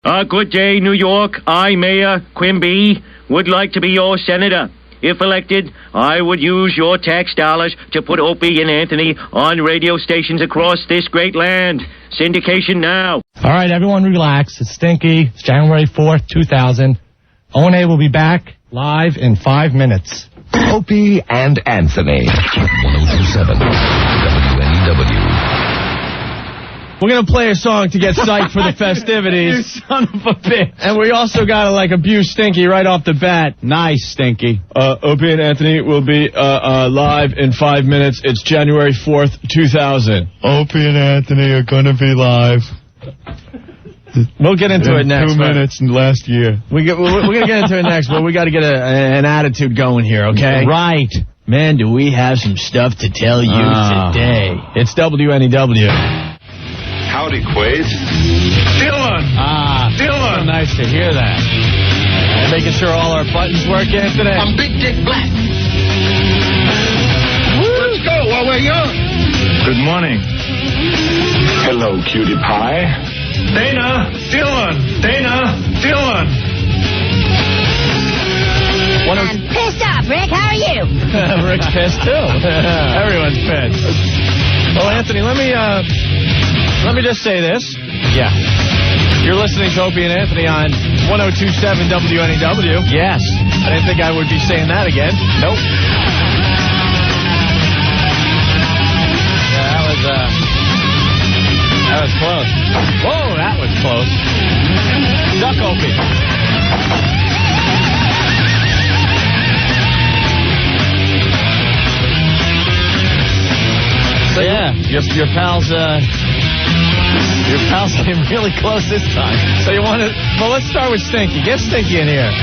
Good day, New York. I, Mayor Quimby, would like to be your senator. If elected, I would use your tax dollars to put Opie and Anthony on radio stations across this great land. Syndication now. All right, everyone relax. It's Stinky. It's January 4th, 2000. O&A will be back live in 5 minutes. Opie and Anthony. 1027 WNEW. We're going to play a song to get psyched for the festivities. You son of a bitch. And we also got to, abuse Stinky right off the bat. Nice, Stinky. Opie and Anthony will be live in 5 minutes. It's January 4th, 2000. Opie and Anthony are going to be live. We'll get into it next. 2 minutes in last year. We're going to get into it next, but we got to get an attitude going here, okay? Right. Man, do we have some stuff to tell you today. It's WNEW. Howdy, Quaid. Dylan! Dylan! So nice to hear that. Making sure all our buttons work, Anthony? I'm Big Dick Black. Let's go while we're young. Good morning. Hello, cutie pie. Dana, Dylan. Dana, Dylan. I'm pissed off, Rick. How are you? Rick's pissed, too. Everyone's pissed. Well, Anthony, let me just say this. Yeah. You're listening to Opie and Anthony on 1027 WNEW. Yes. I didn't think I would be saying that again. Nope. Yeah, that was close. Whoa, that was close. Duck, Opie. So yeah, your pals came really close this time. So you want to? Well, let's start with Stinky. Get Stinky in here.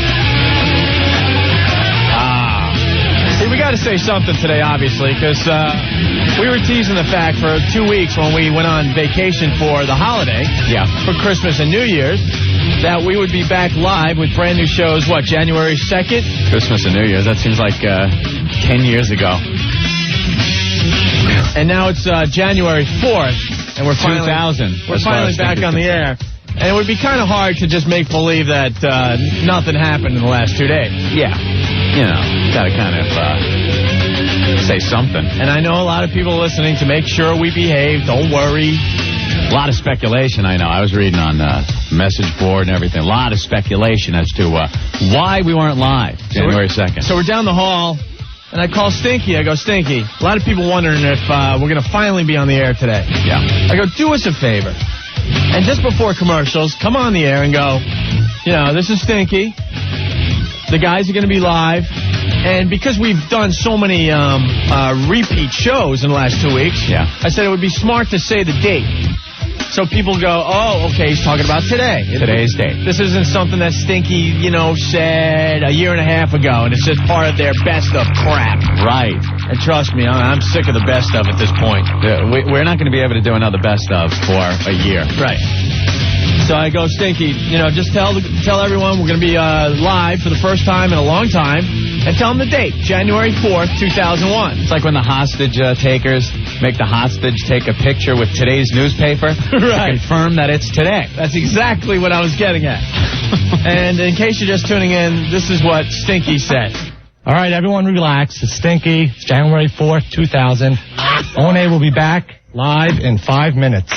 See, we got to say something today, obviously, because we were teasing the fact for 2 weeks when we went on vacation for the holiday, for Christmas and New Year's, that we would be back live with brand new shows. What, January 2nd? Christmas and New Year's. That seems like 10 years ago. And now it's January 4th, and we're finally 2000. We're finally back on the air. And it would be kind of hard to just make believe that nothing happened in the last 2 days. Yeah. You know, got to kind of say something. And I know a lot of people listening to make sure we behave. Don't worry. A lot of speculation, I know. I was reading on the message board and everything. A lot of speculation as to why we weren't live January 2nd. So we're down the hall. And I call Stinky. I go, Stinky, a lot of people wondering if we're going to finally be on the air today. Yeah. I go, do us a favor. And just before commercials, come on the air and go, this is Stinky. The guys are going to be live. And because we've done so many repeat shows in the last 2 weeks, I said it would be smart to say the date. So people go, oh, okay, he's talking about today. Today's date. This isn't something that Stinky, said a year and a half ago, and it's just part of their best of crap. Right. And trust me, I'm sick of the best of at this point. Yeah, we're not going to be able to do another best of for a year. Right. So I go, Stinky, just tell everyone we're going to be live for the first time in a long time, and tell them the date, January 4th, 2001. It's like when the hostage takers make the hostage take a picture with today's newspaper right. to confirm that it's today. That's exactly what I was getting at. And in case you're just tuning in, this is what Stinky said. All right, everyone relax. It's Stinky. It's January 4th, 2000. O&A will be back live in 5 minutes.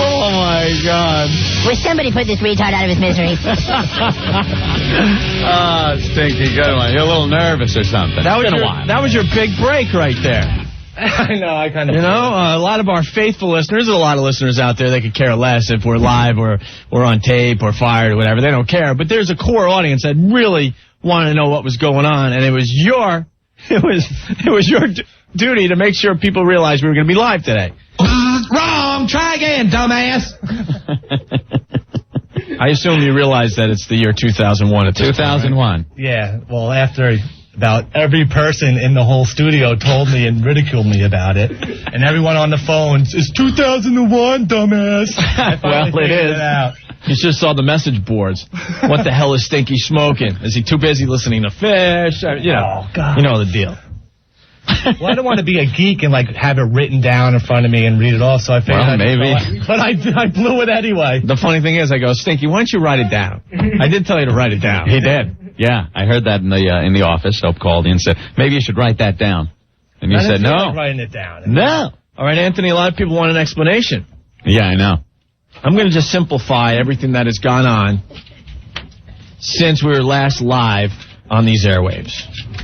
Oh, my God. Wish somebody put this retard out of his misery. Stinky, good one. You're a little nervous or something. That was your big break right there. I know, I kind of... a lot of our faithful listeners, there's a lot of listeners out there that could care less if we're live or on tape or fired or whatever. They don't care. But there's a core audience that really wanted to know what was going on, and it was your duty to make sure people realized we were going to be live today. Wrong! Try again, dumbass! I assume you realize that it's the year 2001 at this 2001. Point, right? Yeah, well, after about every person in the whole studio told me and ridiculed me about it, and everyone on the phones, it's 2001, dumbass. Well, it is. You just saw the message boards. What the hell is Stinky smoking? Is he too busy listening to Fish? Oh, God. You know the deal. Well, I don't want to be a geek and, like, have it written down in front of me and read it off, so I figured maybe. But I blew it anyway. The funny thing is, I go, Stinky, why don't you write it down? I did tell you to write it down. He did. Yeah, I heard that in the office. Soap called in and said, maybe you should write that down. And you said, no. Like writing it down. No. All right, Anthony, a lot of people want an explanation. Yeah, I know. I'm going to just simplify everything that has gone on since we were last live on these airwaves.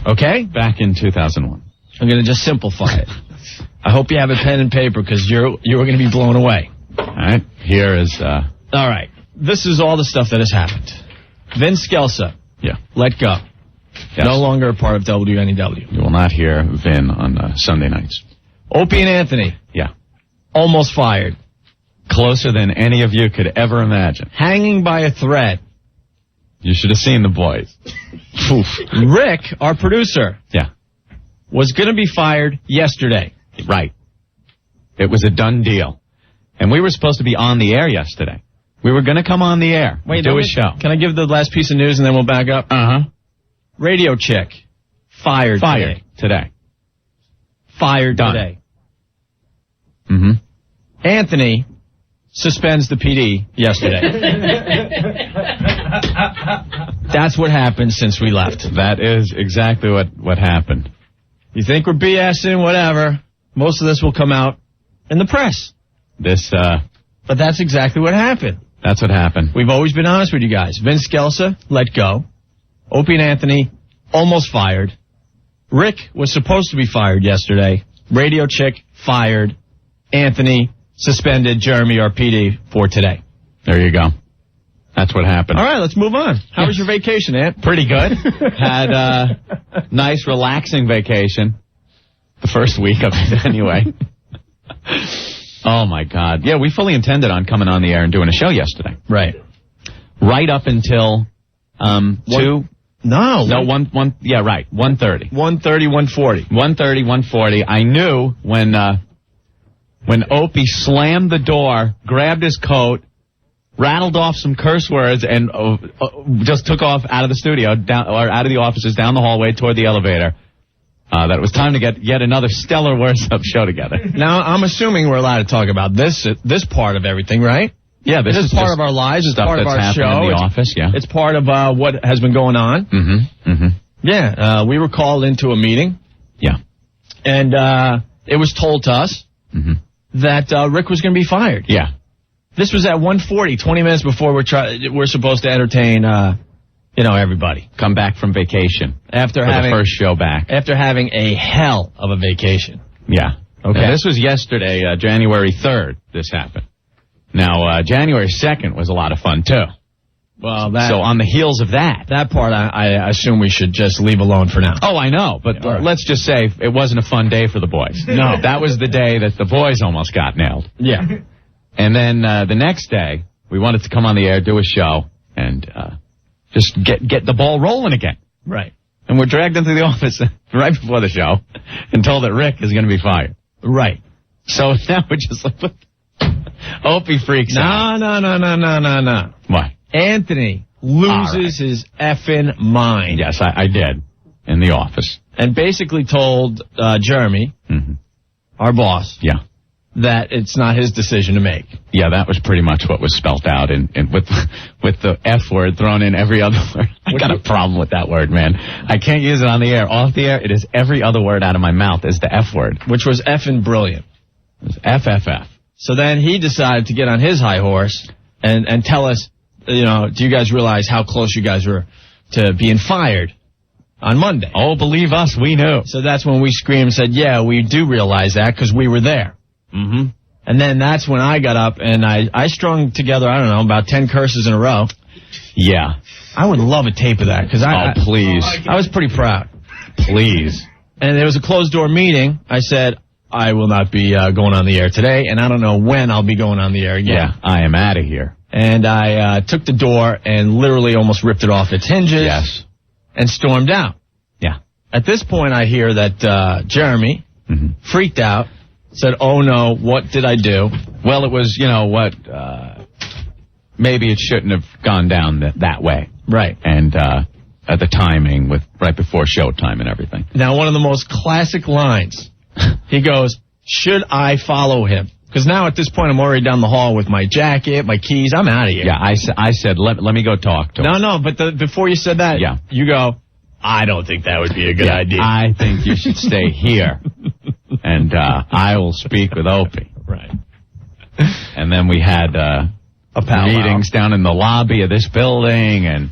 Okay? Back in 2001. I'm going to just simplify it. I hope you have a pen and paper because you're going to be blown away. All right. Here is... All right. This is all the stuff that has happened. Vince Scelsa. Yeah. Let go. Yes. No longer a part of WNEW. You will not hear Vin on Sunday nights. Opie and Anthony. Yeah. Almost fired. Closer than any of you could ever imagine. Hanging by a thread. You should have seen the boys. Rick, our producer. Yeah. Was going to be fired yesterday. Right. It was a done deal. And we were supposed to be on the air yesterday. We were going to come on the air. Do a show. Can I give the last piece of news and then we'll back up? Uh-huh. Radio chick. Fired today. Fired done. Today. Mm-hmm. Anthony suspends the PD yesterday. That's what happened since we left. That is exactly what happened. You think we're BSing, whatever. Most of this will come out in the press. But that's exactly what happened. That's what happened. We've always been honest with you guys. Vince Scelsa, let go. Opie and Anthony, almost fired. Rick was supposed to be fired yesterday. Radio chick, fired. Anthony, suspended. Jeremy, our PD, for today. There you go. That's what happened. All right, let's move on. How was your vacation, Ant? Pretty good. Had a nice, relaxing vacation. The first week of it, anyway. Oh, my God. Yeah, we fully intended on coming on the air and doing a show yesterday. Right. Right up until 2... No, 1:30. 1:30, 1:40. 1:40. I knew when Opie slammed the door, grabbed his coat, rattled off some curse words, and just took off out of the studio, out of the offices, down the hallway toward the elevator. That it was time to get yet another stellar Worst Up show together. Now, I'm assuming we're allowed to talk about this part of everything, right? Yeah, this is part of our lives. It's part of our show. In the office, yeah. It's part of what has been going on. Mm-hmm. Mm-hmm. Yeah, we were called into a meeting. Yeah. And it was told to us that Rick was going to be fired. Yeah. This was at 1:40, 20 minutes before we're supposed to entertain, everybody. Come back from vacation. After having the first show back. After having a hell of a vacation. Yeah. Okay. Now, this was yesterday, January 3rd, this happened. Now, January 2nd was a lot of fun, too. Well, so on the heels of that part, I assume we should just leave alone for now. Oh, I know, but let's just say it wasn't a fun day for the boys. No. That was the day that the boys almost got nailed. Yeah. And then the next day, we wanted to come on the air, do a show, and just get the ball rolling again. Right. And we're dragged into the office right before the show and told that Rick is going to be fired. Right. So now we're just like... Opie freaks out. No. What? Anthony loses his effing mind. Yes, I did. In the office. And basically told Jeremy, our boss, that it's not his decision to make. Yeah, that was pretty much what was spelt out and with the F word thrown in every other word. I got a problem with that word, man. I can't use it on the air. Off the air, it is every other word out of my mouth is the F word. Which was effing brilliant. It was FFF. So then he decided to get on his high horse and tell us, do you guys realize how close you guys were to being fired on Monday? Oh, believe us, we knew. So that's when we screamed and said, yeah, we do realize that because we were there. Mm-hmm. And then that's when I got up and I strung together, I don't know, about 10 curses in a row. Yeah. I would love a tape of that because please. I was pretty proud. Please. And there was a closed-door meeting. I said, I will not be going on the air today, and I don't know when I'll be going on the air again. Yeah, I am out of here. And I took the door and literally almost ripped it off its hinges. Yes. And stormed out. Yeah. At this point, I hear that Jeremy freaked out, said, oh, no, what did I do? Well, it was, maybe it shouldn't have gone down that way. Right. And at the timing with right before showtime and everything. Now, one of the most classic lines, he goes, should I follow him? Because now at this point, I'm already down the hall with my jacket, my keys. I'm out of here. Yeah, I said, let me go talk to him. No, but before you said that, you go, I don't think that would be a good idea. I think you should stay here, and I will speak with Opie. Right. And then we had meetings down in the lobby of this building, and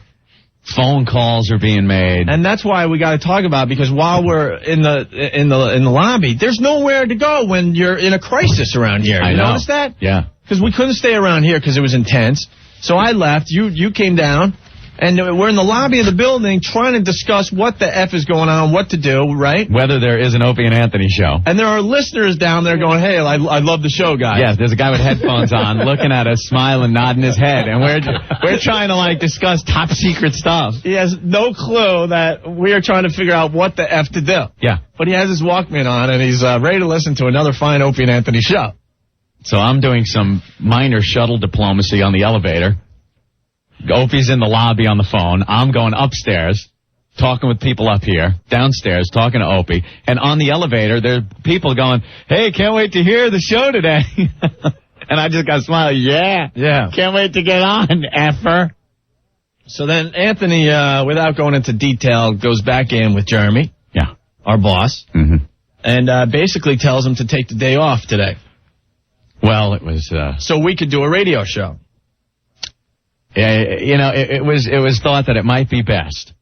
phone calls are being made. And that's why we got to talk about it, because while we're in the lobby, there's nowhere to go when you're in a crisis around here. You notice that? Yeah. Because we couldn't stay around here because it was intense. So I left. You came down. And we're in the lobby of the building trying to discuss what the F is going on, what to do, right? Whether there is an Opie and Anthony show. And there are listeners down there going, hey, I love the show, guys. Yes, there's a guy with headphones on looking at us, smiling, nodding his head. And we're trying to, discuss top secret stuff. He has no clue that we are trying to figure out what the F to do. Yeah. But he has his Walkman on, and he's ready to listen to another fine Opie and Anthony show. So I'm doing some minor shuttle diplomacy on the elevator. Opie's in the lobby on the phone. I'm going upstairs, talking with people up here, downstairs, talking to Opie. And on the elevator, there are people going, hey, can't wait to hear the show today. And I just got smiling. Yeah. Can't wait to get on, effer. So then Anthony, without going into detail, goes back in with Jeremy. Yeah. Our boss. Mm-hmm. And basically tells him to take the day off today. Well, it was... so we could do a radio show. It was thought that it might be best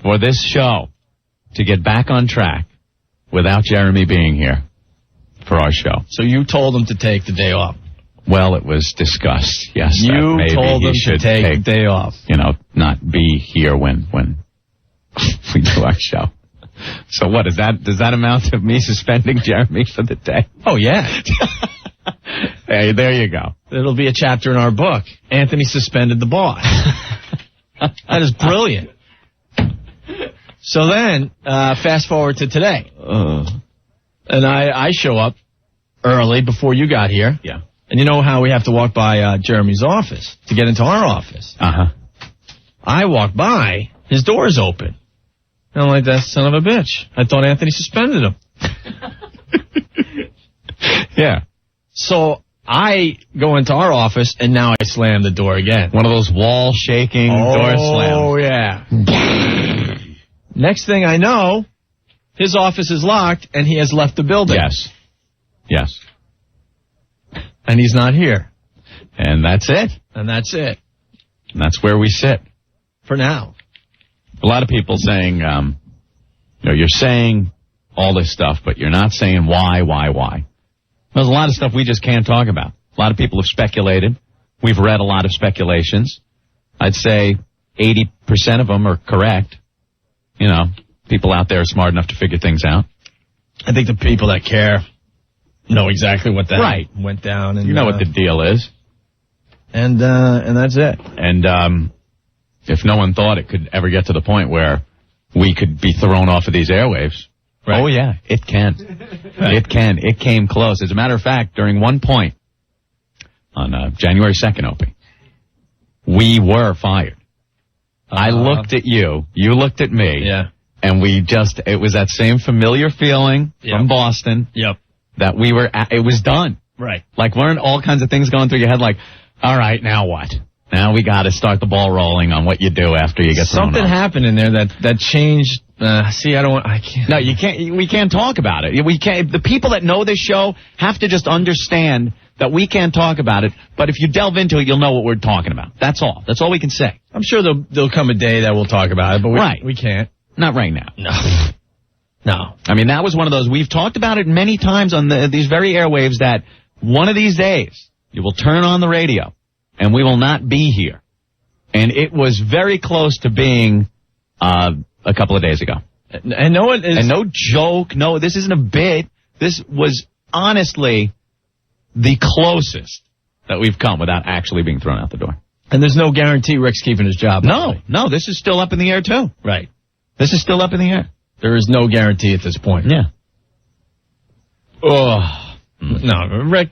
for this show to get back on track without Jeremy being here for our show. So you told him to take the day off. Well, it was discussed, yes. You told him to take the day off. Not be here when we do our show. So what, does that amount to me suspending Jeremy for the day? Oh, yeah. Hey, there you go. It'll be a chapter in our book. Anthony suspended the boss. That is brilliant. So then, fast forward to today. And I show up early before you got here. Yeah. And you know how we have to walk by Jeremy's office to get into our office. Uh-huh. I walk by, his door is open. And I'm like, that son of a bitch. I thought Anthony suspended him. Yeah. So I go into our office, and now I slam the door again. One of those wall-shaking door slams. Oh, yeah. Next thing I know, his office is locked, and he has left the building. Yes. And he's not here. And that's it. And that's where we sit. For now. A lot of people saying, you're saying all this stuff, but you're not saying why. There's a lot of stuff we just can't talk about. A lot of people have speculated. We've read a lot of speculations. I'd say 80% of them are correct. People out there are smart enough to figure things out. I think the people that care know exactly what that went down. And you know what the deal is. And that's it. And if no one thought it could ever get to the point where we could be thrown off of these airwaves, oh, yeah, it can. It can. It came close. As a matter of fact, during one point on January 2nd, Opie, we were fired. I looked at you. You looked at me. Yeah. And it was that same familiar feeling from Boston. Yep. That it was done. Right. Like, weren't all kinds of things going through your head like, all right, now what? Now we got to start the ball rolling on what you do after you get thrown off. Something happened in there that changed. I can't. No, you can't. We can't talk about it. We can't. The people that know this show have to just understand that we can't talk about it. But if you delve into it, you'll know what we're talking about. That's all. That's all we can say. I'm sure there'll come a day that we'll talk about it, but we can't. Not right now. No. I mean, that was one of those. We've talked about it many times on these very airwaves that one of these days you will turn on the radio and we will not be here. And it was very close to being a couple of days ago. And no one is... And no joke. No, this isn't a bit. This was honestly the closest that we've come without actually being thrown out the door. And there's no guarantee Rick's keeping his job. No, this is still up in the air, too. Right. This is still up in the air. There is no guarantee at this point. Yeah. Oh. No, Rick,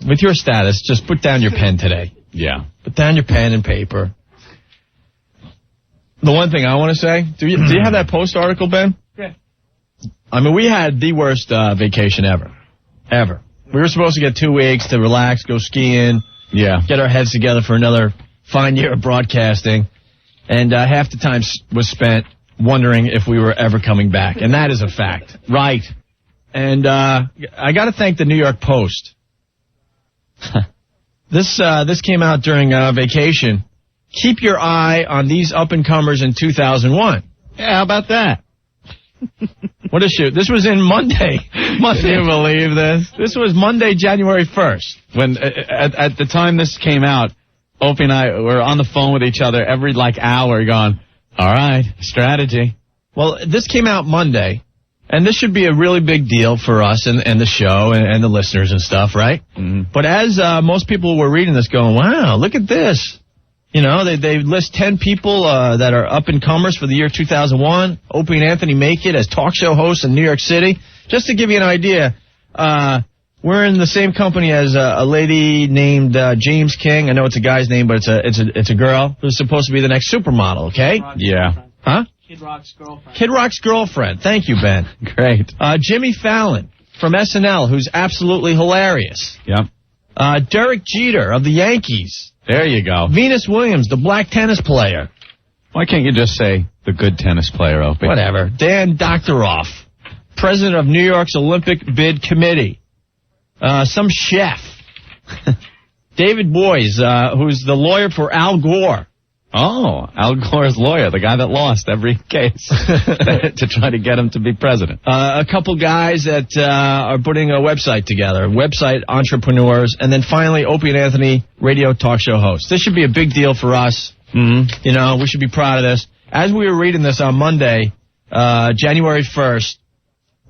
with your status, just put down your pen today. Yeah. Put down your pen and paper. The one thing I want to say, do you have that Post article, Ben? Yeah. I mean, we had the worst vacation ever. Ever. We were supposed to get 2 weeks to relax, go skiing, get our heads together for another fine year of broadcasting, and half the time was spent wondering if we were ever coming back, and that is a fact. Right. And I got to thank the New York Post. This came out during vacation. Keep your eye on these up-and-comers in 2001. Yeah, how about that? What a shoot. This was in Monday. Can you believe this? This was Monday, January 1st. When at the time this came out, Opie and I were on the phone with each other every hour going, all right, strategy. Well, this came out Monday, and this should be a really big deal for us and the show and the listeners and stuff, right? Mm-hmm. But as most people were reading this going, wow, look at this. You know, they list 10 people that are up-and-comers for the year 2001. Opie and Anthony make it as talk show hosts in New York City. Just to give you an idea, we're in the same company as a lady named James King. I know it's a guy's name, but it's a girl who's supposed to be the next supermodel, okay? Yeah. Huh? Kid Rock's girlfriend. Kid Rock's girlfriend. Thank you, Ben. Great. Jimmy Fallon from SNL, who's absolutely hilarious. Yep. Derek Jeter of the Yankees. There you go. Venus Williams, the black tennis player. Why can't you just say the good tennis player, Opie? Whatever. Dan Doctoroff, president of New York's Olympic Bid Committee. Some chef. David Boies, who's the lawyer for Al Gore. Oh, Al Gore's lawyer, the guy that lost every case to try to get him to be president. A couple guys that are putting a website together, website entrepreneurs, and then finally Opie and Anthony, radio talk show host. This should be a big deal for us. Mm-hmm. You know, we should be proud of this. As we were reading this on Monday, January 1st,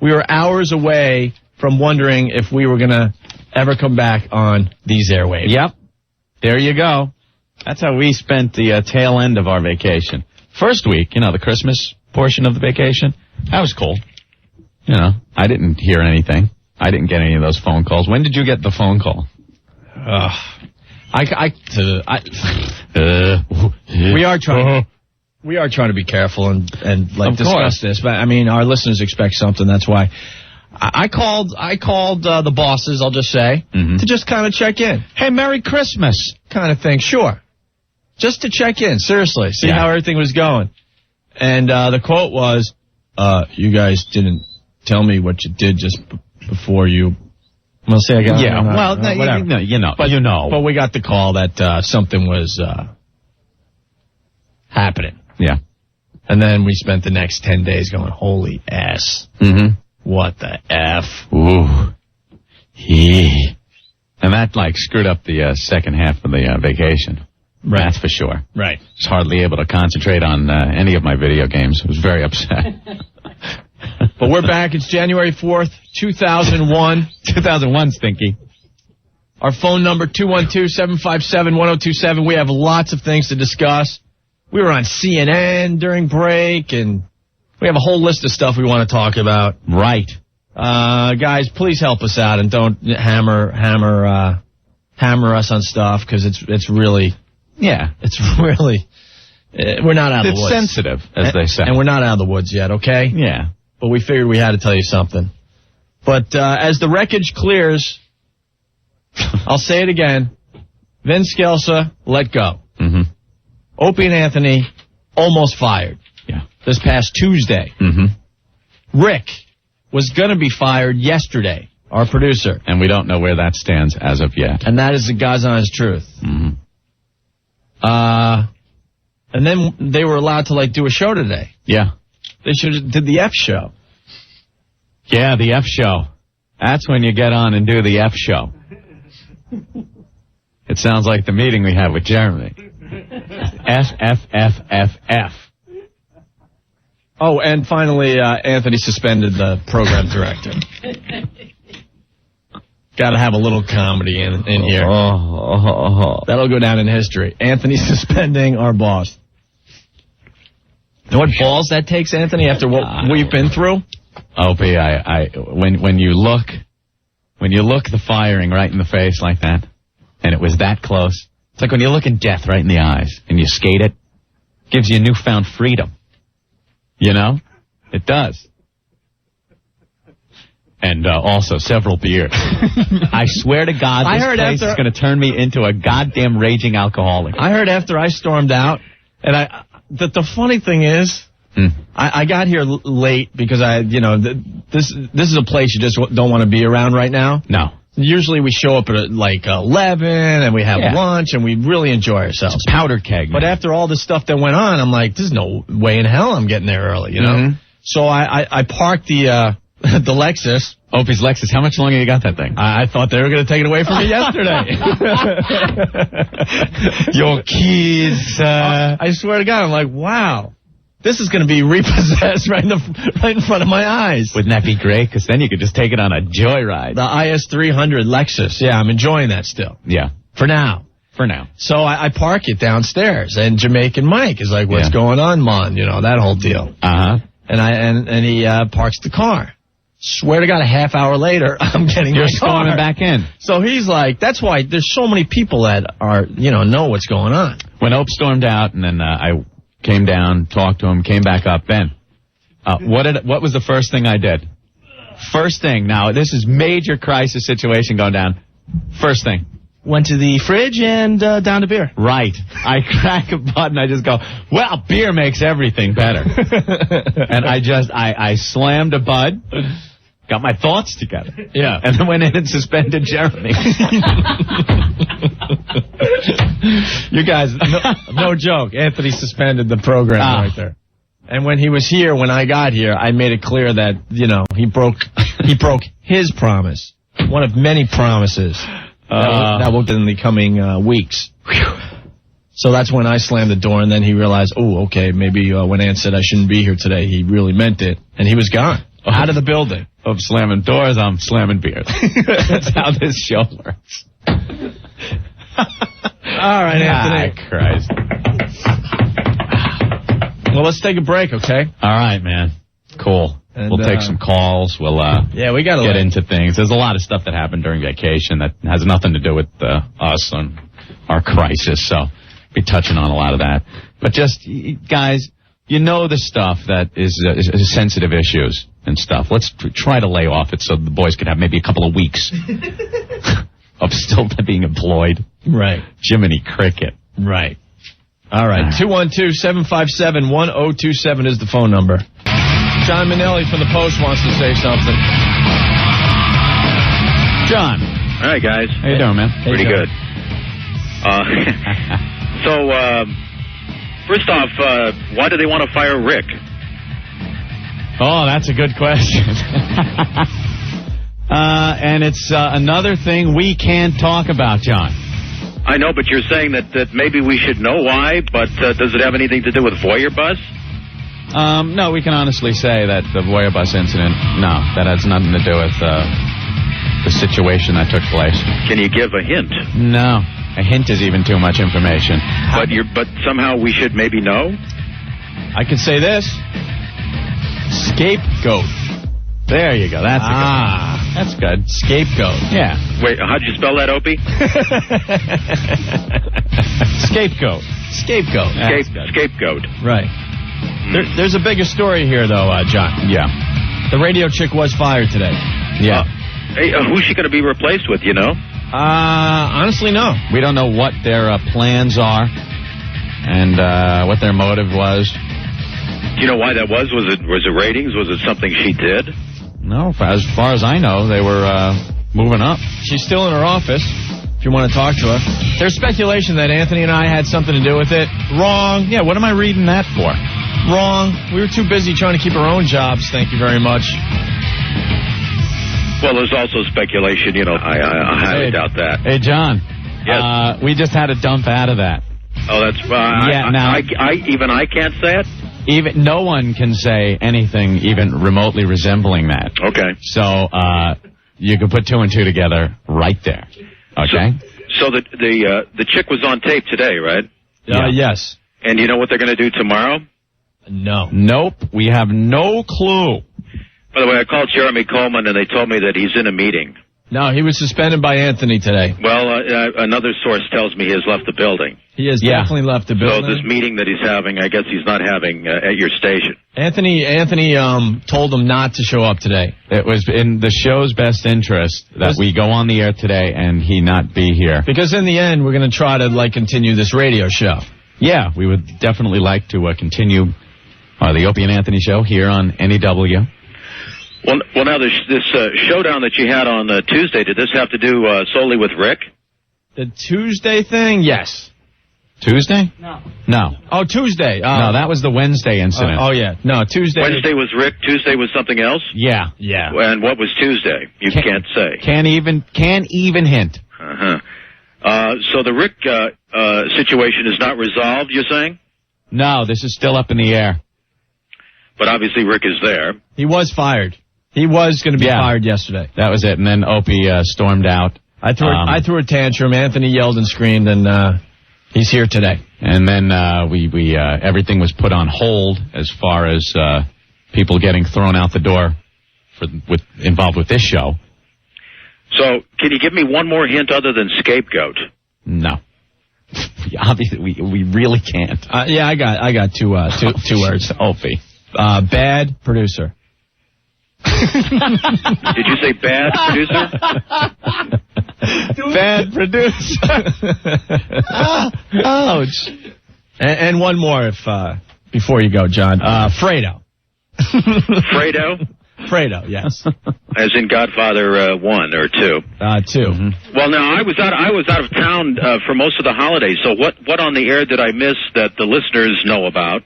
we were hours away from wondering if we were going to ever come back on these airwaves. Yep. There you go. That's how we spent the tail end of our vacation. First week, the Christmas portion of the vacation, that was cool. I didn't hear anything. I didn't get any of those phone calls. When did you get the phone call? We are trying to be careful and discuss course. this, but I mean, our listeners expect something. That's why I called the bosses. I'll just say to just kind of check in. Hey, Merry Christmas, kind of thing. Sure, just to check in. Seriously, see how everything was going. And the quote was, "You guys didn't tell me what you did just before you." Well, say again. Yeah. Well, whatever. But we got the call that something was happening. Yeah. And then we spent the next 10 days going, holy ass. Mm-hmm. What the F? Ooh. And that, screwed up the second half of the vacation. Right. That's for sure. Right. I was hardly able to concentrate on any of my video games. I was very upset. But we're back. It's January 4th, 2001. 2001, Stinky. Our phone number, 212-757-1027. We have lots of things to discuss. We were on CNN during break, and we have a whole list of stuff we want to talk about. Right. Guys, please help us out and don't hammer us on stuff, because it's really... Yeah. It's really... we're not out of the woods. It's sensitive, as they say. And we're not out of the woods yet, okay? Yeah. But we figured we had to tell you something. But as the wreckage clears, I'll say it again, Vin Scelsa, let go. Mm-hmm. Opie and Anthony, almost fired. Yeah. This past Tuesday. Mm-hmm. Rick was going to be fired yesterday, our producer. And we don't know where that stands as of yet. And that is the God's honest truth. Mm-hmm. And then they were allowed to do a show today. Yeah. They should have did the F show. Yeah, the F show. That's when you get on and do the F show. It sounds like the meeting we had with Jeremy. F. Oh, and finally, Anthony suspended the program director. Got to have a little comedy in here. That'll go down in history. Anthony suspending our boss. You know what balls that takes, Anthony, after what we've been through? Opie, when you look the firing right in the face like that, and it was that close, it's like when you look at death right in the eyes and you skate it, gives you newfound freedom. You know? It does. And also several beers. I swear to God, this place is going to turn me into a goddamn raging alcoholic. I heard after I stormed out, and the funny thing is, I got here late because this is a place you just don't want to be around right now. No. Usually we show up at like 11 and we have lunch and we really enjoy ourselves. It's a powder keg. But after all the stuff that went on, I'm like, there's no way in hell I'm getting there early, you know? Mm-hmm. So I parked the Lexus. Opie's Lexus. How much longer you got that thing? I thought they were going to take it away from me yesterday. Your keys. I swear to God, I'm like, wow. This is going to be repossessed right in front of my eyes. Wouldn't that be great? Because then you could just take it on a joyride. The IS300 Lexus. Yeah, I'm enjoying that still. Yeah. For now. So I park it downstairs, and Jamaican Mike is like, what's going on, Mon? You know, that whole deal. Uh-huh. And he parks the car. Swear to God, a half hour later, I'm getting You're storming back in. So he's like, that's why there's so many people that are, know what's going on. When Ope stormed out, and then I came down, talked to him, came back up. Ben, what was the first thing I did? First thing. Now, this is major crisis situation going down. First thing. Went to the fridge and down to beer. Right. I crack a button. I just go, well, beer makes everything better. And I slammed a bud, got my thoughts together. Yeah. And then went in and suspended Jeremy. You guys, no joke. Anthony suspended the program right there. And when he was here, when I got here, I made it clear that, he broke his promise. One of many promises that will be in the coming weeks. So that's when I slammed the door, and then he realized, okay, maybe when Ant said I shouldn't be here today, he really meant it. And he was gone. Out of the building. Of slamming doors, I'm slamming beers. That's how this show works. All right, Anthony. Christ. Well, let's take a break, okay? All right, man. Cool. And, we'll take some calls. We'll we got to get into things. There's a lot of stuff that happened during vacation that has nothing to do with us and our crisis, so be touching on a lot of that. But just, guys, the stuff that is sensitive issues and stuff. Let's try to lay off it so the boys could have maybe a couple of weeks of still being employed. Right. Jiminy Cricket. Right. All right. 212-757-1027 is the phone number. John Mainelli from the Post wants to say something. John. All right, guys. How you doing, man? Pretty good. So, first off, why do they want to fire Rick? Oh, that's a good question. And it's another thing we can't talk about, John. I know, but you're saying that maybe we should know why, but does it have anything to do with Voyeur Bus? No, we can honestly say that the Voyeur Bus incident, no, that has nothing to do with the situation that took place. Can you give a hint? No, a hint is even too much information. But somehow we should maybe know? I could say this. Scapegoat. There you go. That's good. That's good. Scapegoat. Yeah. Wait, how'd you spell that, Opie? Scapegoat. Scapegoat. Right. There's a bigger story here, though, John. Yeah. The radio chick was fired today. Yeah. Hey, who's she going to be replaced with, Honestly, no. We don't know what their plans are and what their motive was. Do you know why that was? Was it ratings? Was it something she did? No, as far as I know, they were moving up. She's still in her office, if you want to talk to her. There's speculation that Anthony and I had something to do with it. Wrong. Yeah, what am I reading that for? Wrong. We were too busy trying to keep our own jobs, thank you very much. Well, there's also speculation, I highly doubt that. Hey, John. Yes. We just had to dump out of that. Oh, that's I can't say it? Even no one can say anything even remotely resembling that. Okay. So you can put two and two together right there. Okay. So the chick was on tape today, right? Yes. And you know what they're going to do tomorrow? No. Nope. We have no clue. By the way, I called Jeremy Coleman and they told me that he's in a meeting. No, he was suspended by Anthony today. Well, another source tells me he has left the building. He has definitely left the So building. this meeting that he's having, I guess he's not having at your station. Anthony told him not to show up today. It was in the show's best interest that we go on the air today and he not be here. Because in the end, we're going to try to continue this radio show. Yeah, we would definitely like to continue the Opie and Anthony show here on NEW. Well, now this showdown that you had on Tuesday, did this have to do solely with Rick? The Tuesday thing, yes. Tuesday? No. Oh, Tuesday. No, that was the Wednesday incident. Yeah. No, Tuesday. Wednesday was Rick. Tuesday was something else. Yeah. And what was Tuesday? You can't say. Can't even hint. So the Rick situation is not resolved, you're saying? No, this is still up in the air. But obviously Rick is there. He was fired. He was going to be fired yesterday. That was it. And then Opie stormed out. I threw a tantrum. Anthony yelled and screamed, and he's here today. And then we everything was put on hold as far as people getting thrown out the door involved with this show. So, can you give me one more hint other than scapegoat? No. Obviously, we really can't. Yeah, I got two words. Opie. Bad producer. Did you say bad producer? Bad producer. Ouch. And one more before you go, John. Fredo. Fredo? Fredo, yes. As in Godfather 1 or 2? 2. Mm-hmm. Well, now I was out of town for most of the holidays. So what on the air did I miss that the listeners know about?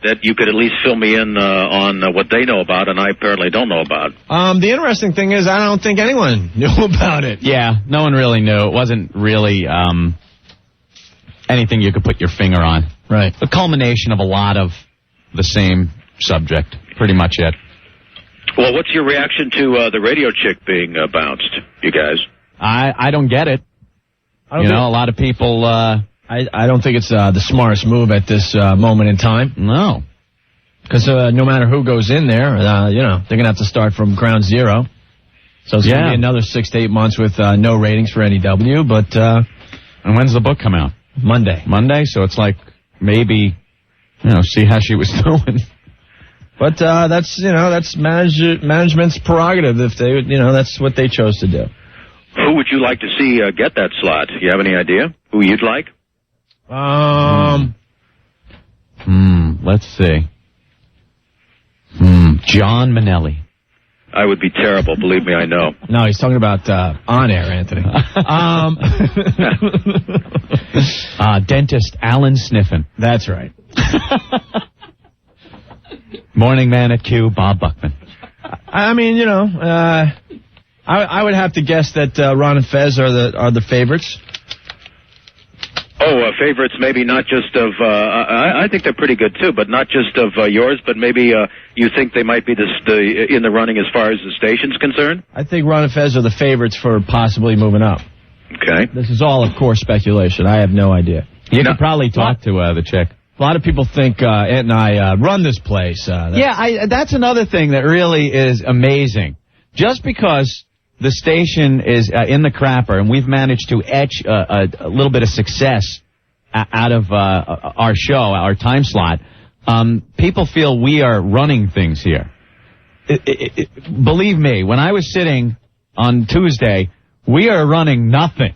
That you could at least fill me in on what they know about, and I apparently don't know about. The interesting thing is, I don't think anyone knew about it. Yeah, no one really knew. It wasn't really anything you could put your finger on. Right. The culmination of a lot of the same subject, pretty much it. Well, what's your reaction to the radio chick being bounced, you guys? I don't get it. A lot of people... I don't think it's the smartest move at this moment in time. No. Because no matter who goes in there, they're going to have to start from ground zero. So it's going to be another 6 to 8 months with no ratings for NEW. But and when's the book come out? Monday. So it's like maybe, see how she was doing. But that's management's prerogative. If they, that's what they chose to do. Who would you like to see get that slot? Do you have any idea who you'd like? Let's see. John Mainelli. I would be terrible, believe me, I know. No, he's talking about on air, Anthony. Dentist Alan Sniffen. That's right. Morning man at Q, Bob Buckman. I mean, I would have to guess that Ron and Fez are the favorites. Oh, favorites maybe not just of, I think they're pretty good too, but not just of yours, but maybe you think they might be in the running as far as the station's concerned? I think Ron and Fez are the favorites for possibly moving up. Okay. This is all, of course, speculation. I have no idea. You could probably talk to the chick. A lot of people think Ant and I run this place. That's another thing that really is amazing. Just because the station is in the crapper, and we've managed to etch a little bit of success out of our show, our time slot. People feel we are running things here. Believe me, when I was sitting on Tuesday, we are running nothing.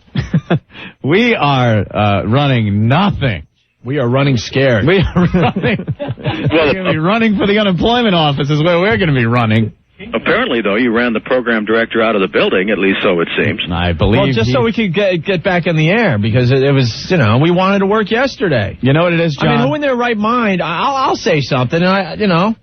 We are running nothing. We are running scared. We are running. We're going to be running for the unemployment office is where we're going to be running. Apparently, though, you ran the program director out of the building, at least so it seems. I believe. Well, just so we could get back in the air, because it was, we wanted to work yesterday. You know what it is, John? I mean, who in their right mind, I'll say something, and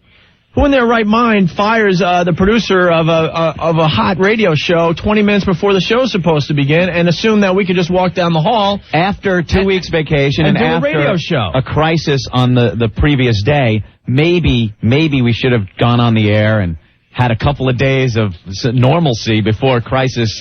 who in their right mind fires the producer of a hot radio show 20 minutes before the show's supposed to begin and assume that we could just walk down the hall after 2 weeks vacation and do after a radio show. A crisis on the previous day? Maybe we should have gone on the air and had a couple of days of normalcy before crisis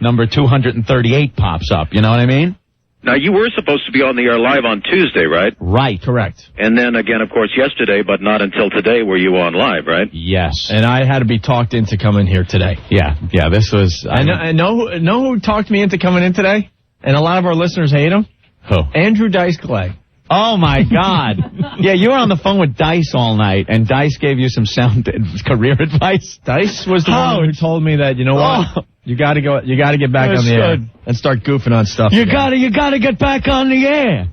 number 238 pops up. You know what I mean? Now, you were supposed to be on the air live on Tuesday, right? Right. Correct. And then again, of course, yesterday, but not until today were you on live, right? Yes. And I had to be talked into coming here today. Yeah, this was... I know who talked me into coming in today? And a lot of our listeners hate him? Who? Andrew Dice Clay. Oh, my God. Yeah, you were on the phone with Dice all night, and Dice gave you some sound career advice. Dice was the one who told me that, you know what? You got to get back on the air and start goofing on stuff. You got to get back on the air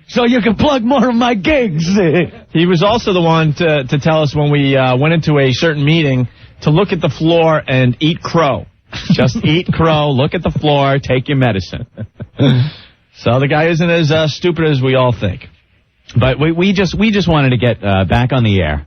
so you can plug more of my gigs. He was also the one to tell us when we went into a certain meeting to look at the floor and eat crow. Just eat crow, look at the floor, take your medicine. So the guy isn't as stupid as we all think. But we just wanted to get back on the air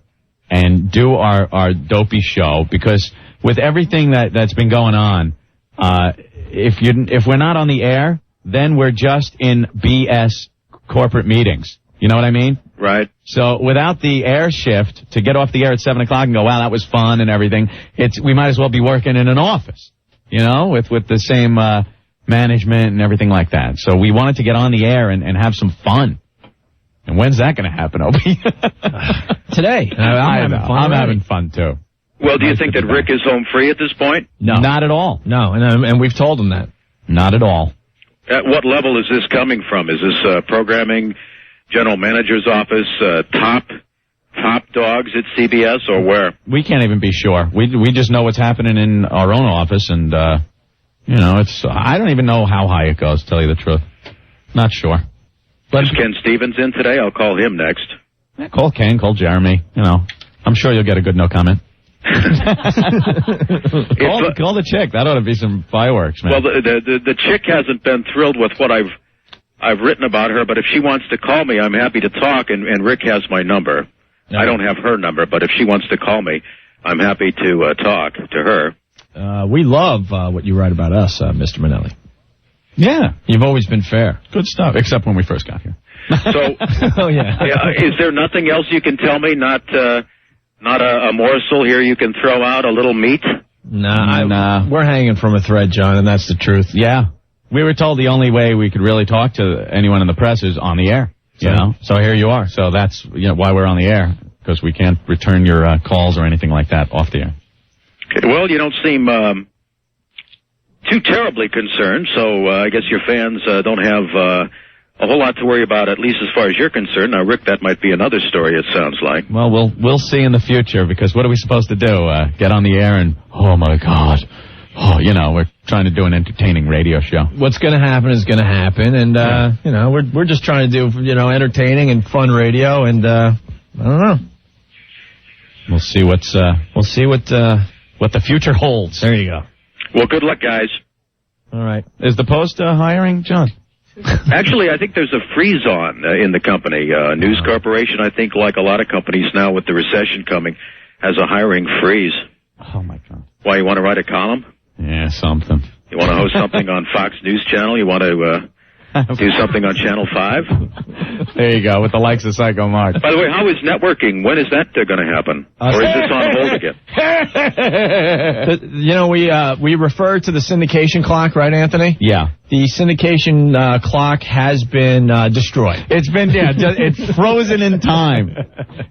and do our dopey show, because with everything that's been going on, if we're not on the air, then we're just in BS corporate meetings. You know what I mean? Right. So without the air shift, to get off the air at 7 o'clock and go, wow, that was fun and everything, we might as well be working in an office, you know, with the same management and everything like that. So we wanted to get on the air and have some fun. And when's that going to happen, Opie? Today. I'm having fun, too. Well, do you think that Rick is home free at this point? No. Not at all. No, and we've told him that. Not at all. At what level is this coming from? Is this programming, general manager's office, top dogs at CBS, or where? We can't even be sure. We just know what's happening in our own office, and, you know, I don't even know how high it goes, to tell you the truth. Not sure. Is Ken Stevens in today? I'll call him next. Yeah, call Ken, call Jeremy. You know, I'm sure you'll get a good no comment. Call the chick. That ought to be some fireworks, man. Well, the chick hasn't been thrilled with what I've written about her, but if she wants to call me, I'm happy to talk, and Rick has my number. Yeah. I don't have her number, but if she wants to call me, I'm happy to talk to her. We love what you write about us, Mr. Mainelli. Yeah. You've always been fair. Good stuff, except when we first got here. So, oh, yeah. Is there nothing else you can tell me? Not a morsel here you can throw out, a little meat? Nah. We're hanging from a thread, John, and that's the truth. Yeah. We were told the only way we could really talk to anyone in the press is on the air. You know? So here you are. So that's why we're on the air, because we can't return your calls or anything like that off the air. Okay, well, you don't seem too terribly concerned, so I guess your fans don't have a whole lot to worry about, at least as far as you're concerned. Now, Rick, that might be another story, it sounds like. Well, we'll see in the future, because what are we supposed to do? Get on the air and, oh, my God. Oh, we're trying to do an entertaining radio show. What's going to happen is going to happen, and, we're just trying to do, entertaining and fun radio, and, I don't know. We'll see what the future holds. There you go. Well, good luck, guys. All right. Is the Post hiring, John? Actually, I think there's a freeze on in the company. News Corporation, I think, like a lot of companies now with the recession coming, has a hiring freeze. Oh, my God. Why, you want to write a column? Yeah, something. You want to host something on Fox News Channel? You want to do something on Channel 5? There you go, with the likes of Psycho Mark. By the way, how is networking? When is that going to happen? Or is this on hold again? We refer to the syndication clock, right, Anthony? Yeah. The syndication clock has been destroyed. It's been, it's frozen in time.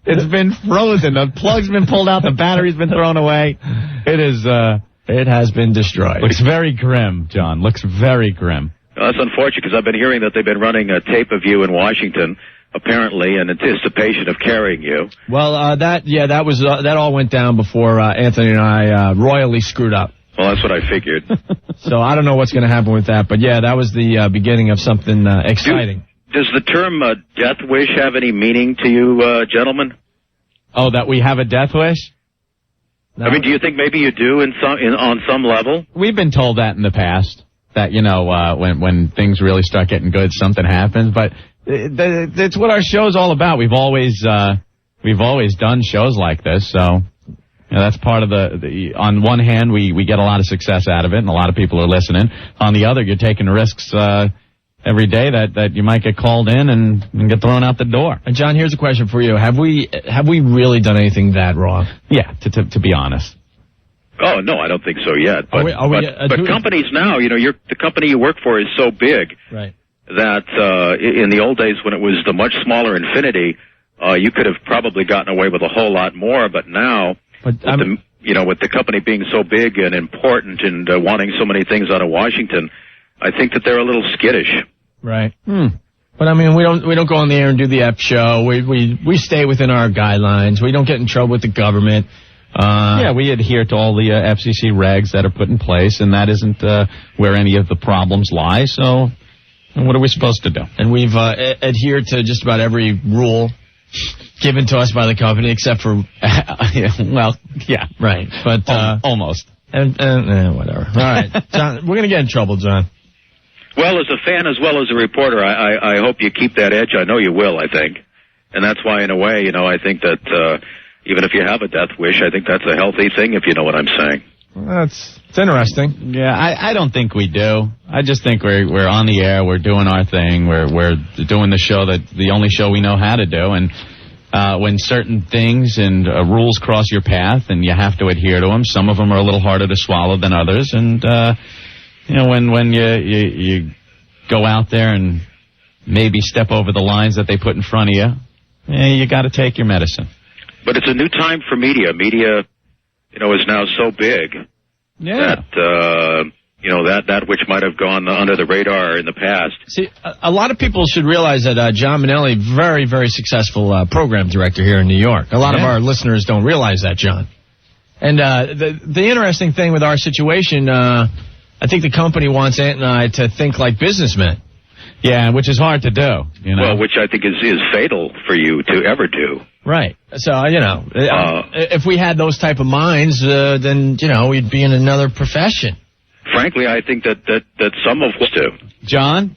It's been frozen. The plug's been pulled out. The battery's been thrown away. It has been destroyed. Looks very grim, John. Looks very grim. Well, that's unfortunate, because I've been hearing that they've been running a tape of you in Washington, apparently in anticipation of carrying you. Well, that all went down before Anthony and I royally screwed up. Well, that's what I figured. So I don't know what's going to happen with that, but that was the beginning of something exciting. Does the term death wish have any meaning to you, gentlemen? Oh, that we have a death wish? No. I mean, do you think maybe you do on some level? We've been told that in the past. That, when things really start getting good, something happens. But it's what our show's all about. We've always done shows like this. So that's part of the on one hand, we get a lot of success out of it, and a lot of people are listening. On the other, you're taking risks every day that you might get called in and get thrown out the door. And, John, here's a question for you. Have we really done anything that wrong? Yeah, to be honest. Oh, no, I don't think so yet. But, but companies now, the company you work for is so big that in the old days when it was the much smaller Infinity, you could have probably gotten away with a whole lot more. But now, with the company being so big and important and wanting so many things out of Washington, I think that they're a little skittish. Right. Well, But I mean, we don't go on the air and do the F show. We stay within our guidelines. We don't get in trouble with the government. We adhere to all the FCC regs that are put in place, and that isn't where any of the problems lie. So, what are we supposed to do? And we've adhered to just about every rule given to us by the company, except for right. But almost. And whatever. All right, John, we're gonna get in trouble, John. Well, as a fan as well as a reporter, I hope you keep that edge. I know you will, I think. And that's why, in a way, I think that even if you have a death wish, I think that's a healthy thing, if you know what I'm saying. Well, it's interesting. Yeah, I don't think we do. I just think we're on the air, we're doing our thing, we're doing the only show we know how to do, and when certain things and rules cross your path and you have to adhere to them, some of them are a little harder to swallow than others, and when you go out there and maybe step over the lines that they put in front of you, you got to take your medicine. But it's a new time for media. Media, is now so big that that which might have gone under the radar in the past. See, a lot of people should realize that John Mainelli, very, very successful program director here in New York. A lot of our listeners don't realize that, John. And the interesting thing with our situation, I think the company wants Ant and I to think like businessmen. Yeah, which is hard to do, Well, which I think is fatal for you to ever do. Right. So, if we had those type of minds, then, we'd be in another profession. Frankly, I think that some of us do. John,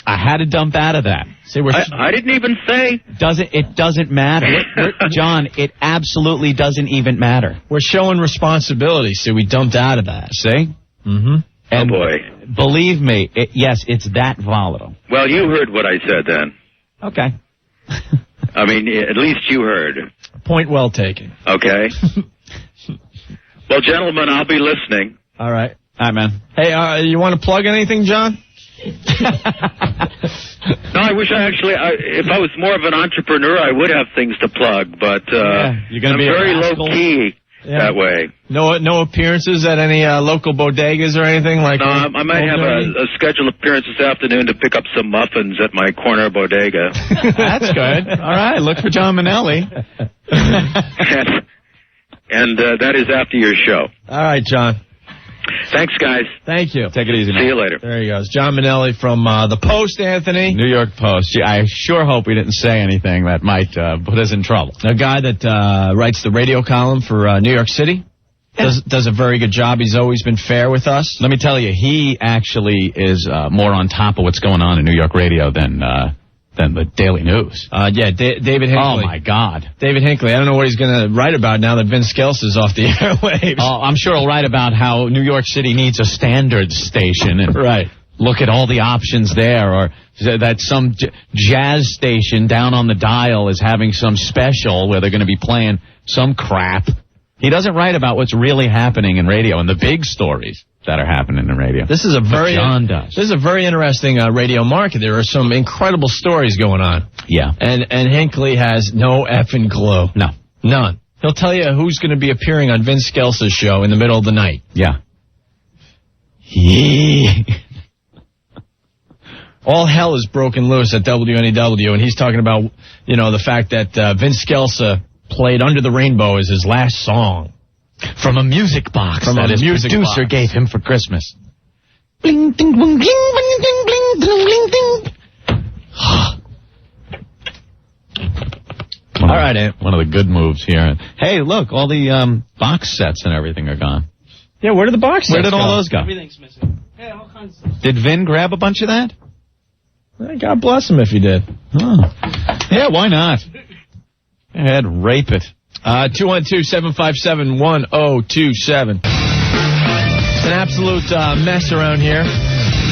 I had to dump out of that. See, I didn't even say. It doesn't matter. John, it absolutely doesn't even matter. We're showing responsibility, so we dumped out of that. See? Mm-hmm. And boy. Believe me, yes, it's that volatile. Well, you heard what I said then. Okay. I mean, at least you heard. Point well taken. Okay. Well, gentlemen, I'll be listening. All right. All right, man. Hey, you want to plug anything, John? No, I wish if I was more of an entrepreneur, I would have things to plug, but you're gonna I'm be very low-key that way. No appearances at any local bodegas or anything like that? No, I might have a scheduled appearance this afternoon to pick up some muffins at my corner bodega. That's good. All right, look for John Mainelli. and that is after your show. All right, John. Thanks, guys. Thank you. Take it easy, man. See you later. There he goes. John Mainelli from the Post, Anthony. New York Post. Gee, I sure hope we didn't say anything that might put us in trouble. A guy that writes the radio column for New York City. Does a very good job. He's always been fair with us. Let me tell you, he actually is more on top of what's going on in New York radio than the Daily News. David Hinckley. Oh, my God. David Hinckley. I don't know what he's going to write about now that Vince Skelsa's off the airwaves. Oh, I'm sure he'll write about how New York City needs a standard station and look at all the options there, or that some jazz station down on the dial is having some special where they're going to be playing some crap. He doesn't write about what's really happening in radio and the big stories that are happening in radio. This is a very interesting radio market. There are some incredible stories going on. Yeah. And Hinckley has no effing clue. No. None. He'll tell you who's going to be appearing on Vince Skelsa's show in the middle of the night. Yeah. All hell is broken loose at WNEW, and he's talking about, the fact that Vince Skelsa played Under the Rainbow as his last song. From a music box that his producer gave him for Christmas. Bling, ding, bling, bling, bling, ding, bling, bling, ding. All right, Ant. One of the good moves here. Hey, look, all the box sets and everything are gone. Yeah, where did the box sets Where did all those go? Everything's missing. Yeah, all kinds of stuff. Did Vin grab a bunch of that? God bless him if he did. Oh. Yeah, why not? Go ahead, rape it. 212-757-1027. It's an absolute mess around here.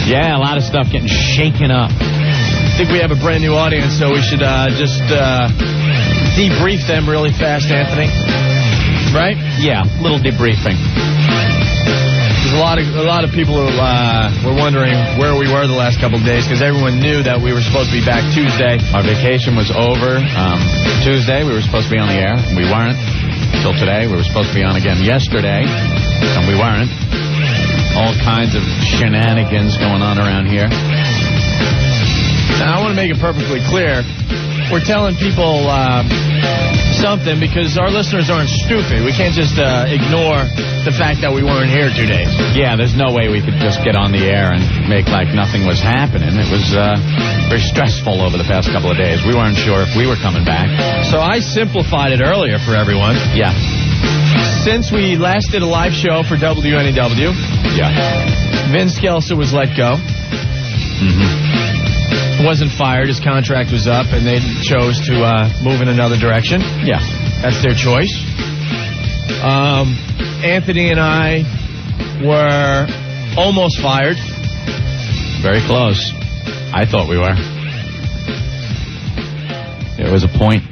Yeah, a lot of stuff getting shaken up. I think we have a brand new audience, so we should just debrief them really fast, Anthony. Right? Yeah, a little debriefing. There's a lot of people who were wondering where we were the last couple of days because everyone knew that we were supposed to be back Tuesday. Our vacation was over. Tuesday we were supposed to be on the air. We weren't. Until today we were supposed to be on again yesterday. And we weren't. All kinds of shenanigans going on around here. Now want to make it perfectly clear. We're telling people something because our listeners aren't stupid. We can't just ignore the fact that we weren't here 2 days. Yeah, there's no way we could just get on the air and make like nothing was happening. It was very stressful over the past couple of days. We weren't sure if we were coming back. So I simplified it earlier for everyone. Yeah. Since we last did a live show for WNEW, Vince Kelso was let go. Wasn't fired. His contract was up, and they chose to move in another direction. Yeah. That's their choice. Anthony and I were almost fired. Very close. I thought we were. There was a point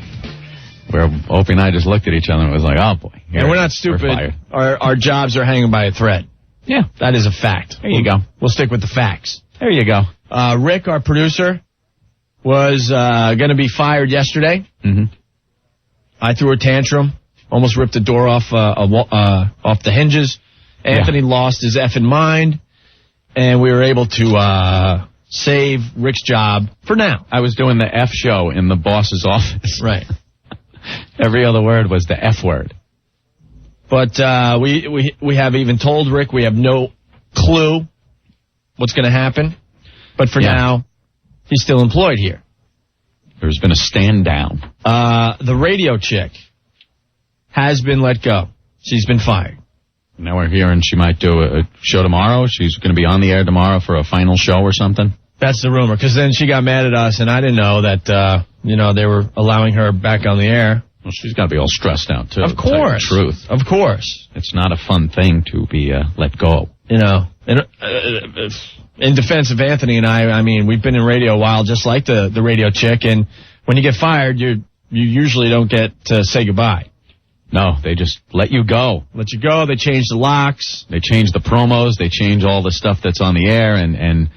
where Opie and I just looked at each other and it was like, oh, boy. And we're not stupid. Our jobs are hanging by a thread. Yeah. That is a fact. There you go. We'll stick with the facts. There you go. Rick, our producer, was going to be fired yesterday. I threw a tantrum, almost ripped the door off the hinges. Anthony lost his effing mind, and we were able to save Rick's job for now. I was doing the F show in the boss's office. Right. Every other word was the F word. But we have even told Rick we have no clue what's going to happen. But for now, he's still employed here. There's been a stand down. The radio chick has been let go. She's been fired. Now we're hearing she might do a show tomorrow. She's going to be on the air tomorrow for a final show or something. That's the rumor, because then she got mad at us, and I didn't know that, they were allowing her back on the air. Well, she's got to be all stressed out, too. Of course. To tell you the truth. Of course. It's not a fun thing to be let go. In defense of Anthony and I mean, we've been in radio a while, just like the radio chick, and when you get fired, you usually don't get to say goodbye. No, they just let you go. Let you go. They change the locks. They change the promos. They change all the stuff that's on the air, and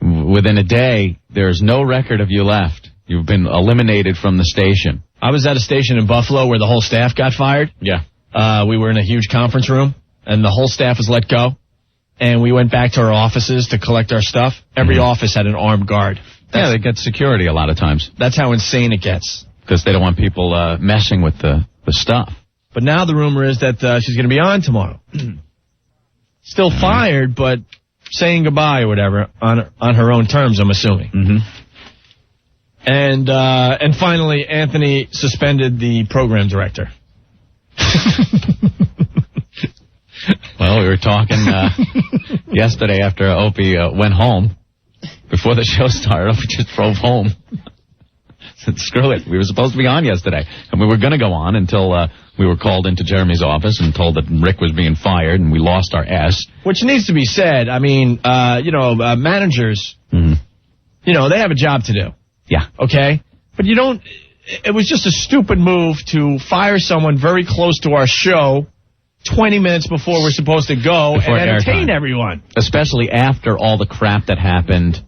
within a day, there's no record of you left. You've been eliminated from the station. I was at a station in Buffalo where the whole staff got fired. Yeah. We were in a huge conference room, and the whole staff was let go. And we went back to our offices to collect our stuff. Every office had an armed guard. They get security a lot of times. That's how insane it gets. Because they don't want people messing with the stuff. But now the rumor is that she's going to be on tomorrow. Still fired, but saying goodbye or whatever on her own terms, I'm assuming. And finally, Anthony suspended the program director. Well, we were talking yesterday after Opie went home. Before the show started, Opie just drove home. Said, screw it. We were supposed to be on yesterday. And we were going to go on until we were called into Jeremy's office and told that Rick was being fired, and we lost our S. Which needs to be said. I mean, managers, they have a job to do. Yeah. Okay? But it was just a stupid move to fire someone very close to our show 20 minutes before we're supposed to go and entertain everyone. Especially after all the crap that happened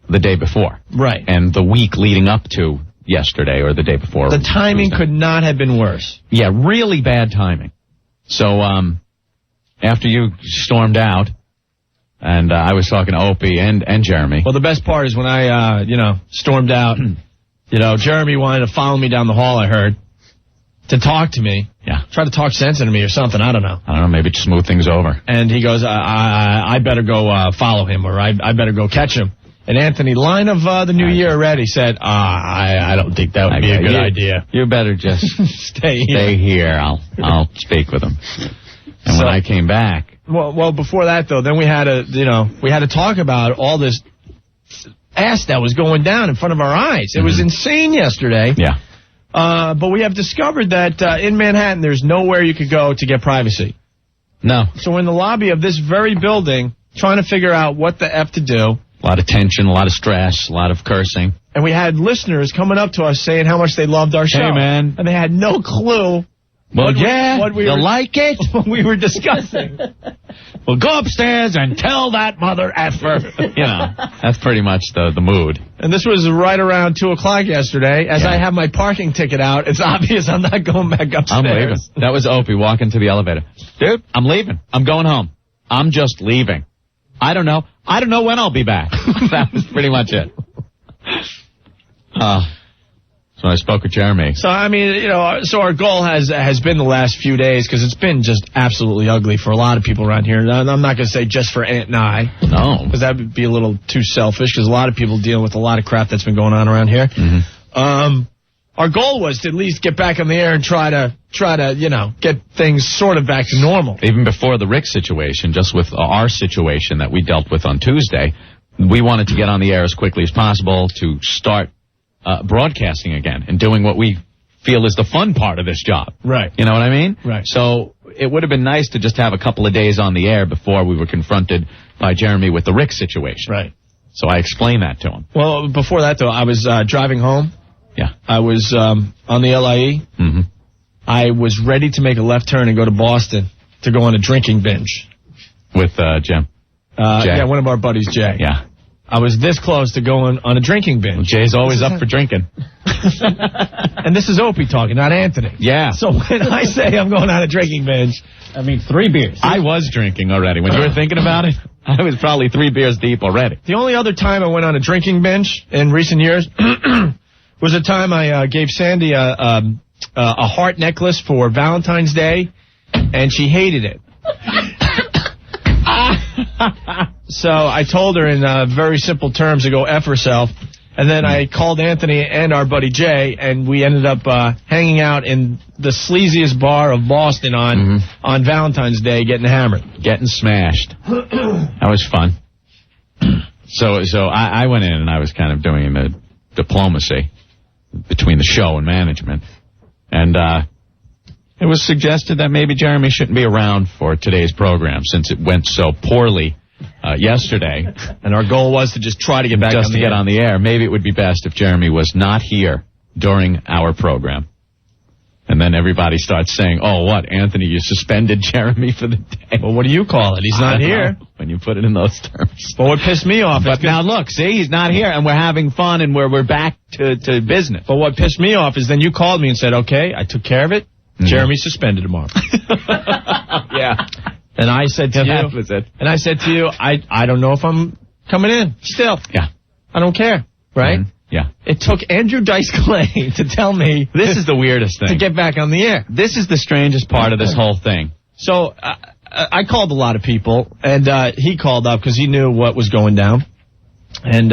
the day before. Right. And the week leading up to yesterday or the day before. The timing could not have been worse. Yeah, really bad timing. So after you stormed out, and I was talking to Opie and Jeremy. Well, the best part is when I, stormed out, Jeremy wanted to follow me down the hall, I heard, to talk to me. Yeah. Try to talk sense into me or something. I don't know. Maybe to smooth things over. And he goes, I better go follow him, or I better go catch him. And Anthony, line of the new year already, said, I don't think that would be a good idea. You better just stay here. I'll speak with him. And when I came back. Well, before that, though, then we had to talk about all this ass that was going down in front of our eyes. It was insane yesterday. Yeah. But we have discovered that in Manhattan, there's nowhere you could go to get privacy. No. So we're in the lobby of this very building trying to figure out what the F to do. A lot of tension, a lot of stress, a lot of cursing. And we had listeners coming up to us saying how much they loved our show. Hey, man. And they had no clue. Well, you like it? What we were discussing. Well, go upstairs and tell that mother effer. That's pretty much the mood. And this was right around 2 o'clock yesterday. As I have my parking ticket out, it's obvious I'm not going back upstairs. I'm leaving. That was Opie walking to the elevator. Dude, I'm leaving. I'm going home. I'm just leaving. I don't know when I'll be back. That was pretty much it. So I spoke with Jeremy. So, I mean, so our goal has been the last few days, because it's been just absolutely ugly for a lot of people around here. And I'm not going to say just for Ant and I. No. Because that would be a little too selfish, because a lot of people deal with a lot of crap that's been going on around here. Mm-hmm. Our goal was to at least get back on the air and try to, get things sort of back to normal. Even before the Rick situation, just with our situation that we dealt with on Tuesday, we wanted to get on the air as quickly as possible to start broadcasting again and doing what we feel is the fun part of this job. Right. You know what I mean? Right. So it would have been nice to just have a couple of days on the air before we were confronted by Jeremy with the Rick situation. Right. So I explained that to him. Well, before that, though, I was driving home. Yeah. I was on the LIE. Mm-hmm. I was ready to make a left turn and go to Boston to go on a drinking binge. With Jim? Jay? Yeah, one of our buddies, Jay. Yeah. I was this close to going on a drinking binge. Jay's always up for drinking. And this is Opie talking, not Anthony. Yeah. So when I say I'm going on a drinking binge, I mean 3 beers. I was drinking already. When you were thinking about it, I was probably 3 beers deep already. The only other time I went on a drinking binge in recent years was a time I gave Sandy a heart necklace for Valentine's Day, and she hated it. So I told her in very simple terms to go F herself, and then I called Anthony and our buddy Jay, and we ended up hanging out in the sleaziest bar of Boston on Valentine's Day, getting hammered. Getting smashed. That was fun. So I went in and I was kind of doing the diplomacy between the show and management, and it was suggested that maybe Jeremy shouldn't be around for today's program since it went so poorly yesterday. And our goal was to just try to get back on the air. Maybe it would be best if Jeremy was not here during our program. And then everybody starts saying, oh, what, Anthony, you suspended Jeremy for the day. Well, what do you call it? He's not here. When you put it in those terms. Well, what pissed me off... But now, look, see, he's not here, and we're having fun, and we're back to business. But what pissed me off is then you called me and said, okay, I took care of it. Jeremy's suspended tomorrow. Yeah. And I said to That was it. And I said to you, I don't know if I'm coming in still. Yeah. I don't care, right? Yeah. It took Andrew Dice Clay to tell me this is the weirdest thing. To get back on the air. This is the strangest part of this whole thing. So I called a lot of people, and he called up because he knew what was going down. And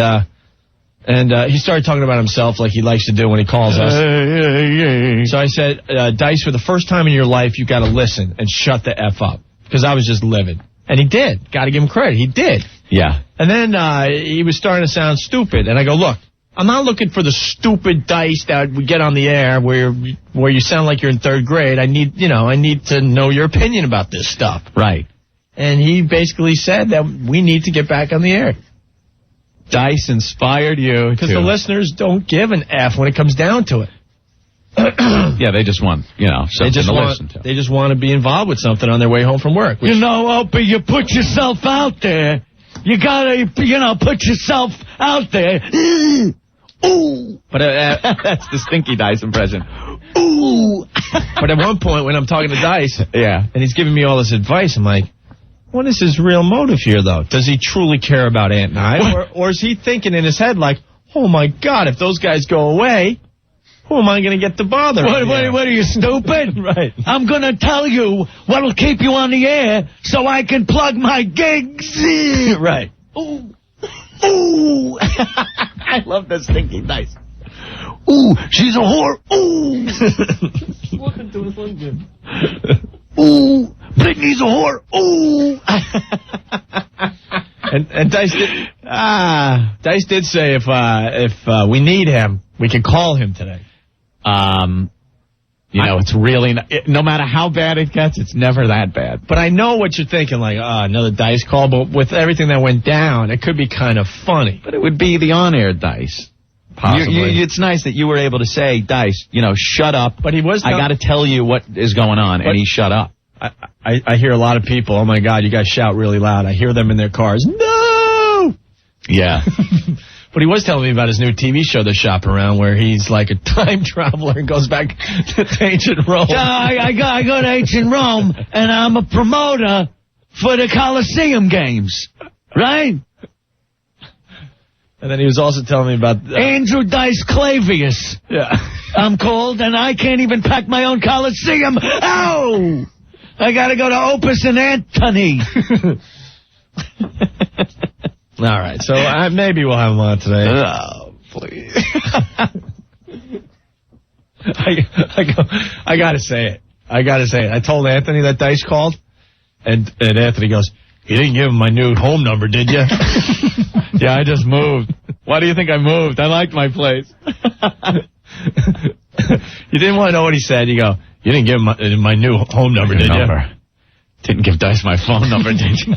he started talking about himself like he likes to do when he calls us. So I said, Dice, for the first time in your life, you got to listen and shut the F up. Because I was just livid. And he did. Got to give him credit. He did. Yeah. And then he was starting to sound stupid. And I go, look, I'm not looking for the stupid Dice that we get on the air where you sound like you're in 3rd grade. I need to know your opinion about this stuff. Right. And he basically said that we need to get back on the air. Dice inspired you because the listeners don't give an F when it comes down to it. Yeah, they just want, something to listen to. They just want to be involved with something on their way home from work. Opie, you put yourself out there. You gotta, put yourself out there. Ooh. But that's the Stinky Dice impression. Ooh. But at one point when I'm talking to Dice, yeah, and he's giving me all this advice, I'm like, what is his real motive here, though? Does he truly care about Ant and I? Or is he thinking in his head like, oh, my God, if those guys go away, who am I going to get to bother? What are you, stupid? Right. I'm going to tell you what'll keep you on the air so I can plug my gigs. Right. Ooh. Ooh. I love the Stinky Dice. Ooh, she's a whore. Ooh. Welcome to his good. Ooh, Britney's a whore. Ooh. and Dice did say if we need him, we can call him today. It's really no matter how bad it gets, it's never that bad. But I know what you're thinking, like, another Dice call. But with everything that went down, it could be kind of funny. But it would be the on-air Dice. Possibly. It's nice that you were able to say, Dice, shut up. But he was. I got to tell you what is going on, and he shut up. I hear a lot of people, oh, my God, you guys shout really loud. I hear them in their cars. No! Yeah. But he was telling me about his new TV show they're shopping around where he's like a time traveler and goes back to ancient Rome. I go to ancient Rome, and I'm a promoter for the Colosseum games, right? And then he was also telling me about... Andrew Dice Clavius. Yeah. I'm cold, and I can't even pack my own Coliseum. Ow! I gotta go to Opus and Anthony. All right, so maybe we'll have him on today. Oh, please. I gotta say it. I told Anthony that Dice called, and Anthony goes, "You didn't give him my new home number, did you?" Yeah, I just moved. Why do you think I moved? I liked my place. You didn't want to know what he said. You go, "You didn't give him my new home number, did you?" Didn't give Dice my phone number, did you?